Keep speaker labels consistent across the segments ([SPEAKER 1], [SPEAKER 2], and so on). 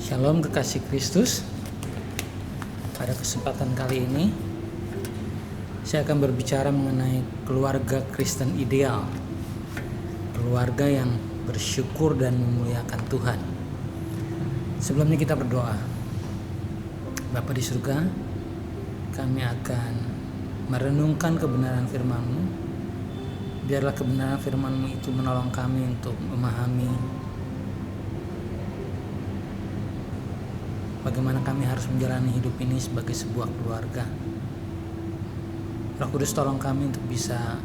[SPEAKER 1] Shalom kekasih Kristus. Pada kesempatan kali ini saya akan berbicara mengenai keluarga Kristen ideal. Keluarga yang bersyukur dan memuliakan Tuhan. Sebelumnya kita berdoa. Bapa di surga, kami akan merenungkan kebenaran firman-Mu. Biarlah kebenaran firman-Mu itu menolong kami untuk memahami bagaimana kami harus menjalani hidup ini sebagai sebuah keluarga. Roh Kudus tolong kami untuk bisa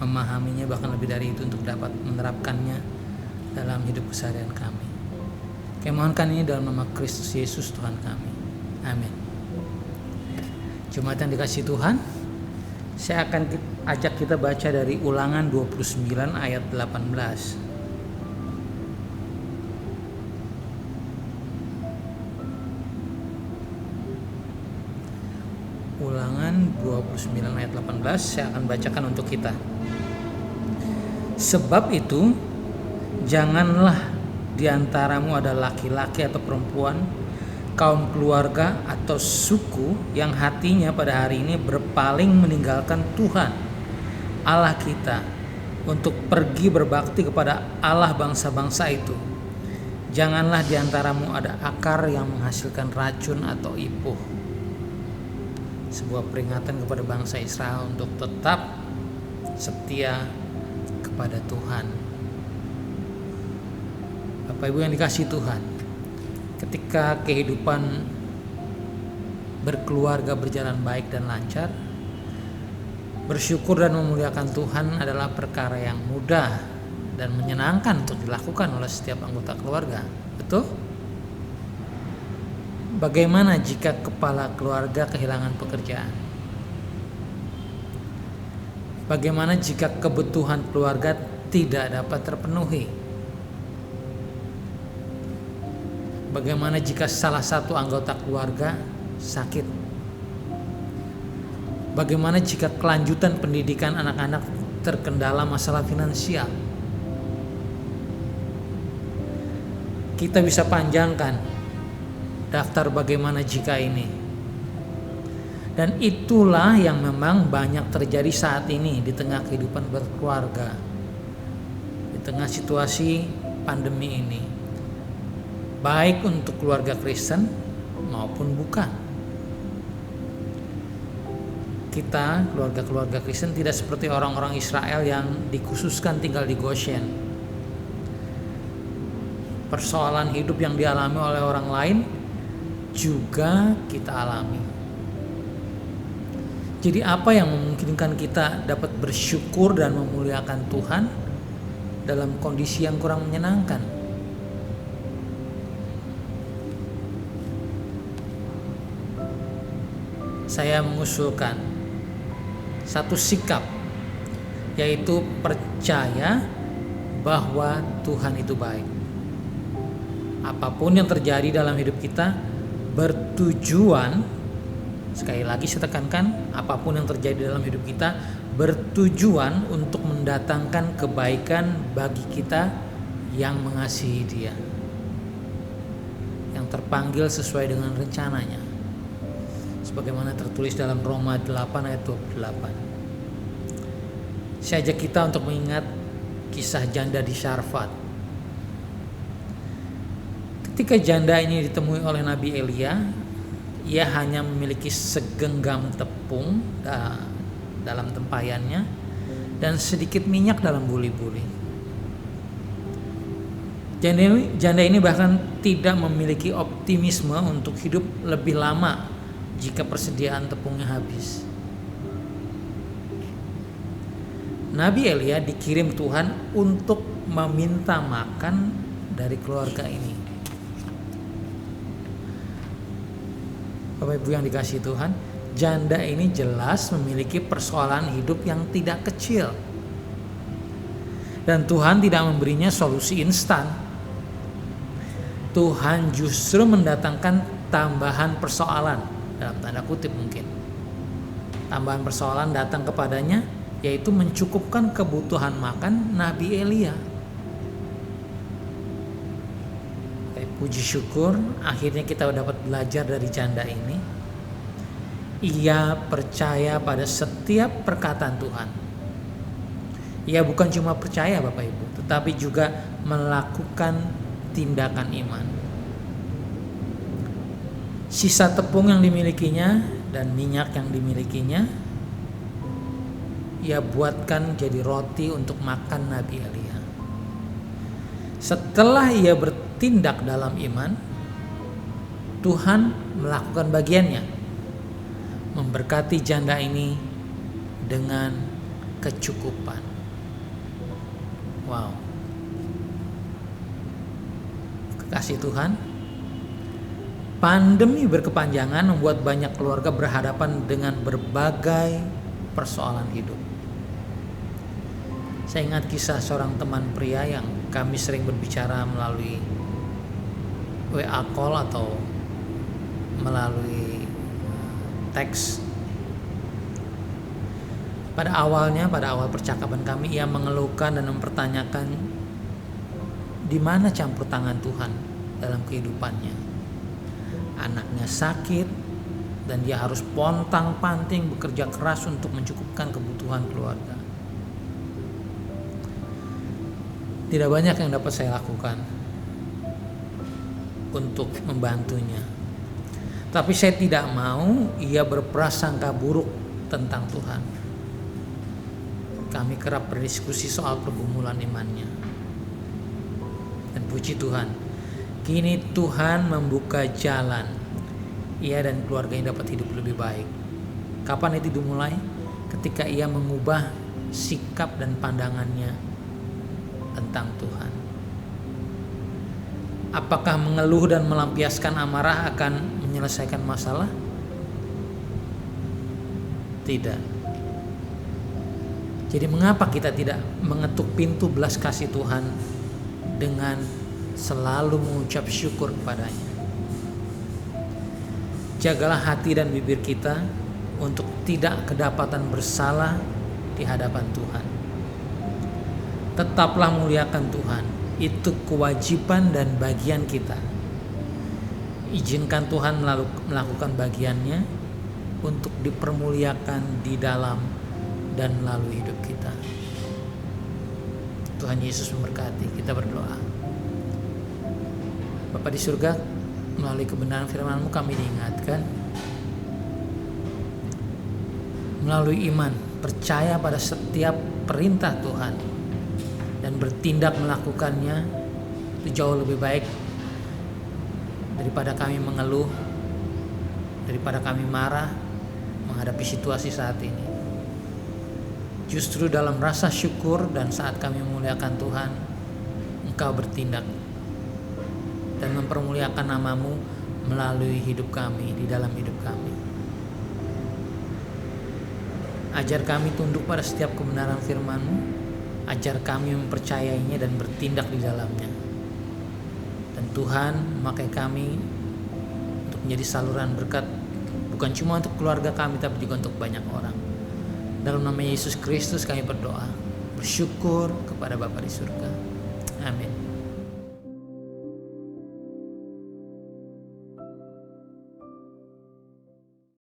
[SPEAKER 1] memahaminya, bahkan lebih dari itu untuk dapat menerapkannya dalam hidup keseharian kami. Kami mohonkan ini dalam nama Kristus Yesus Tuhan kami. Amin. Jemaat yang dikasihi Tuhan, saya akan ajak kita baca dari Ulangan 29 ayat 18. Ulangan 29 ayat 18 saya akan bacakan untuk kita. Sebab itu, janganlah di antaramu ada laki-laki atau perempuan, kaum keluarga atau suku yang hatinya pada hari ini berpaling meninggalkan Tuhan Allah kita untuk pergi berbakti kepada Allah bangsa-bangsa itu. Janganlah di antaramu ada akar yang menghasilkan racun atau ipuh. Sebuah peringatan kepada bangsa Israel untuk tetap setia kepada Tuhan. Bapak Ibu yang dikasihi Tuhan, ketika kehidupan berkeluarga berjalan baik dan lancar, bersyukur dan memuliakan Tuhan adalah perkara yang mudah dan menyenangkan untuk dilakukan oleh setiap anggota keluarga. Betul? Bagaimana jika kepala keluarga kehilangan pekerjaan? Bagaimana jika kebutuhan keluarga tidak dapat terpenuhi? Bagaimana jika salah satu anggota keluarga sakit? Bagaimana jika kelanjutan pendidikan anak-anak terkendala masalah finansial? Kita bisa panjangkan daftar bagaimana jika ini. Dan itulah yang memang banyak terjadi saat ini di tengah kehidupan berkeluarga, di tengah situasi pandemi ini, baik untuk keluarga Kristen maupun bukan. Kita keluarga-keluarga Kristen tidak seperti orang-orang Israel yang dikhususkan tinggal di Goshen. Persoalan hidup yang dialami oleh orang lain juga kita alami. Jadi apa yang memungkinkan kita dapat bersyukur dan memuliakan Tuhan dalam kondisi yang kurang menyenangkan? Saya mengusulkan satu sikap, yaitu percaya bahwa Tuhan itu baik. Apapun yang terjadi dalam hidup kita bertujuan, sekali lagi saya tekankan, apapun yang terjadi dalam hidup kita bertujuan untuk mendatangkan kebaikan bagi kita yang mengasihi Dia, yang terpanggil sesuai dengan rencananya, sebagaimana tertulis dalam Roma 8 ayat 28. Saya ajak kita untuk mengingat kisah janda di Syarfat. Ketika janda ini ditemui oleh Nabi Elia, ia hanya memiliki segenggam tepung dalam tempayannya dan sedikit minyak dalam buli-buli. Janda ini bahkan tidak memiliki optimisme untuk hidup lebih lama jika persediaan tepungnya habis. Nabi Elia dikirim Tuhan untuk meminta makan dari keluarga ini. Bapak Ibu yang dikasihi Tuhan, janda ini jelas memiliki persoalan hidup yang tidak kecil. Dan Tuhan tidak memberinya solusi instan. Tuhan justru mendatangkan tambahan persoalan, dalam tanda kutip mungkin. Tambahan persoalan datang kepadanya, yaitu mencukupkan kebutuhan makan Nabi Elia. Puji syukur, akhirnya kita dapat belajar dari janda ini. Ia percaya pada setiap perkataan Tuhan. Ia bukan cuma percaya Bapak Ibu, tetapi juga melakukan tindakan iman. Sisa tepung yang dimilikinya dan minyak yang dimilikinya, ia buatkan jadi roti untuk makan Nabi Elia. Setelah ia bertindak dalam iman, Tuhan melakukan bagiannya, memberkati janda ini dengan kecukupan. Wow. Kekasih Tuhan, pandemi berkepanjangan membuat banyak keluarga berhadapan dengan berbagai persoalan hidup. Saya ingat kisah seorang teman pria yang kami sering berbicara melalui WA call atau melalui teks. Pada awal percakapan kami, ia mengeluhkan dan mempertanyakan di mana campur tangan Tuhan dalam kehidupannya. Anaknya sakit dan dia harus pontang-panting bekerja keras untuk mencukupkan kebutuhan keluarga. Tidak banyak yang dapat saya lakukan untuk membantunya. Tapi saya tidak mau ia berprasangka buruk tentang Tuhan. Kami kerap berdiskusi soal pergumulan imannya. Dan puji Tuhan, kini Tuhan membuka jalan. Ia dan keluarganya dapat hidup lebih baik. Kapan itu dimulai? Ketika ia mengubah sikap dan pandangannya tentang Tuhan. Apakah mengeluh dan melampiaskan amarah akan menyelesaikan masalah? Tidak. Jadi mengapa kita tidak mengetuk pintu belas kasih Tuhan dengan selalu mengucap syukur kepadanya? Jagalah hati dan bibir kita untuk tidak kedapatan bersalah di hadapan Tuhan. Tetaplah muliakan Tuhan, itu kewajiban dan bagian kita. Izinkan Tuhan melakukan bagiannya untuk dipermuliakan di dalam dan melalui hidup kita. Tuhan Yesus memberkati. Kita berdoa. Bapa di surga, melalui kebenaran firman-Mu kami diingatkan, melalui iman percaya pada setiap perintah Tuhan dan bertindak melakukannya, itu jauh lebih baik daripada kami mengeluh, daripada kami marah menghadapi situasi saat ini. Justru dalam rasa syukur dan saat kami memuliakan Tuhan, Engkau bertindak dan mempermuliakan nama-Mu melalui hidup kami, di dalam hidup kami. Ajar kami tunduk pada setiap kebenaran firman-Mu. Ajar kami mempercayainya dan bertindak di dalamnya. Dan Tuhan memakai kami untuk menjadi saluran berkat, bukan cuma untuk keluarga kami, tapi juga untuk banyak orang. Dalam nama Yesus Kristus kami berdoa, bersyukur kepada Bapa di surga. Amin.